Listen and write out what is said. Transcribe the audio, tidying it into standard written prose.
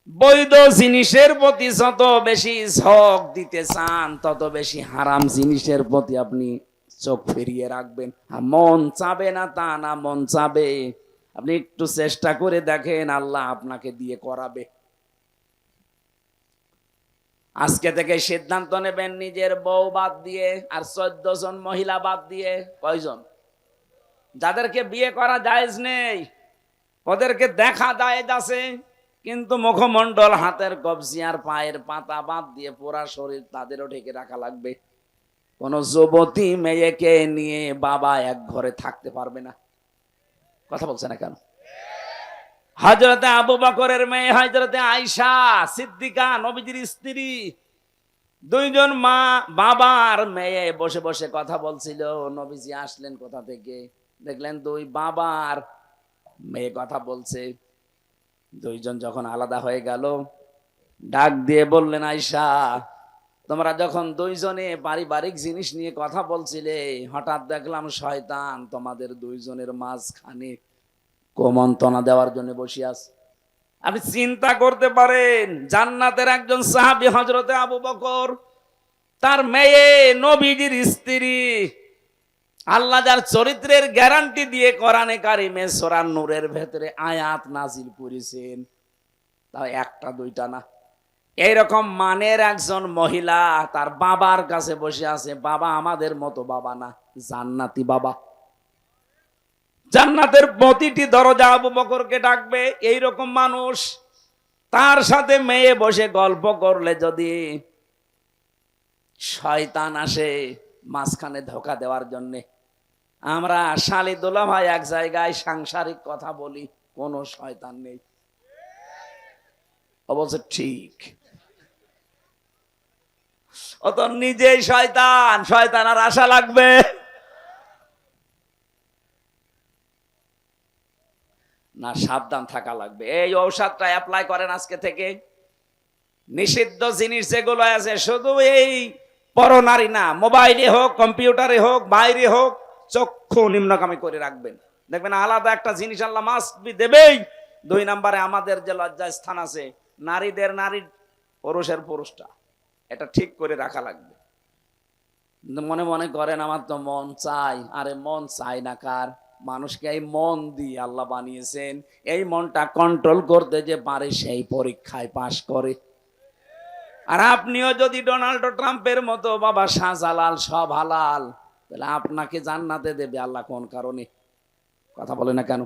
বৈধ জিনিসের প্রতি যত বেশি ঝোঁক দিতে চান, তত বেশি হারাম জিনিসের প্রতি আপনি চোখ ফিরিয়ে রাখবেন। মন চাবে না তা না, মন চাবে। আপনি একটু চেষ্টা করে দেখেন, আল্লাহ আপনাকে দিয়ে করাবে। আজকে থেকে সিদ্ধান্ত নেবেন, নিজের বউ বাদ দিয়ে আর 14 জন মহিলা বাদ দিয়ে। কয়জন? যাদেরকে বিয়ে করা জায়েজ নেই, ওদেরকে দেখা জায়েজ আছে, কিন্তু মুখমণ্ডল, হাতের কবজি আর পায়ের পাতা বাদ দিয়ে পুরা শরীর তাদেরও ঢেকে রাখা লাগবে। কোন যুবতী মেয়েকে নিয়ে বাবা এক ঘরে থাকতে পারবে না। কথা বলছে না কেন? হযরতে আবু বকরের মেয়ে হযরতে আয়েশা সিদ্দিকা, নবীজির স্ত্রী, দুইজন মা বাবার মেয়ে বসে বসে কথা বলছিল। নবীজি আসলেন কোথা থেকে, দেখলেন দুই বাবার মেয়ে কথা বলছে। দুইজন যখন আলাদা হয়ে গেল, ডাক দিয়ে বললেন, আয়েশা, তোমরা যখন দুইজনে পারিবারিক জিনিস নিয়ে কথা বলছিলে, হঠাৎ দেখলাম শয়তান তোমাদের দুইজনের মাঝখানে কুমন্ত্রণা দেওয়ার জন্য বসে আছে। আপনি চিন্তা করতে পারেন, জান্নাতের একজন সাহাবী হযরতে আবু বকর, তার মেয়ে নবীজির স্ত্রী, আল্লাহ যার চরিত্রের গ্যারান্টি দিয়ে কোরআনে কারিমে সূরা নূরের ভেতরে আয়াত নাজিল করেছেন, তাও একটা দুইটা না। এইরকম মানের একজন মহিলা তার বাবার কাছে বসে আছে। বাবা আমাদের মতো বাবা না, জান্নাতি বাবা। জান্নাতের প্রতিটি দরজা আবু বকরকে ডাকবে। এইরকম মানুষ, তার সাথে মেয়ে বসে গল্প করলে যদি শয়তান আসে মাঝখানে ধোঁকা দেওয়ার জন্যে। আমরা শালি দুলা ভাই এক জায়গায় সাংসারিক কথা বলি, কোনো শয়তান নেই। অবশ্য ঠিক, ও তো নিজেই শয়তান, শয়তান আর আশা লাগবে না? সাবধান থাকা লাগবে। এই ঔষধটা অ্যাপ্লাই করেন আজকে থেকে। নিষিদ্ধ জিনিস যেগুলো আছে, শুধু এই পরনারী না, মোবাইলে হোক, কম্পিউটারে হোক, বাইরে হোক, চক্ষু নিম্নগামী করে রাখবেন। দেখবেন আলাদা একটা জিনিস আল্লাহ মাস্ট বি দেবেই। 2 নম্বরে আমাদের যে লজ্জা স্থান আছে, নারীদের নারীর, পুরুষের পুরুষটা, এটা ঠিক করে রাখা লাগবে। মনে মনে করেন আমার তো মন চাই। আরে মন চাই না কার? মানুষকে এই মন দিয়ে আল্লাহ বানিয়েছেন। এই মনটা কন্ট্রোল করতে যে পারে, সেই পরীক্ষায় পাশ করে। আর আপনিও যদি ডোনাল্ড ট্রাম্পের মতো বাবা শাহজালাল সব হালাল, তাহলে আপনাকে জান্নাতে দেবে আল্লাহ কোন কারণে? কথা বলে না কেন?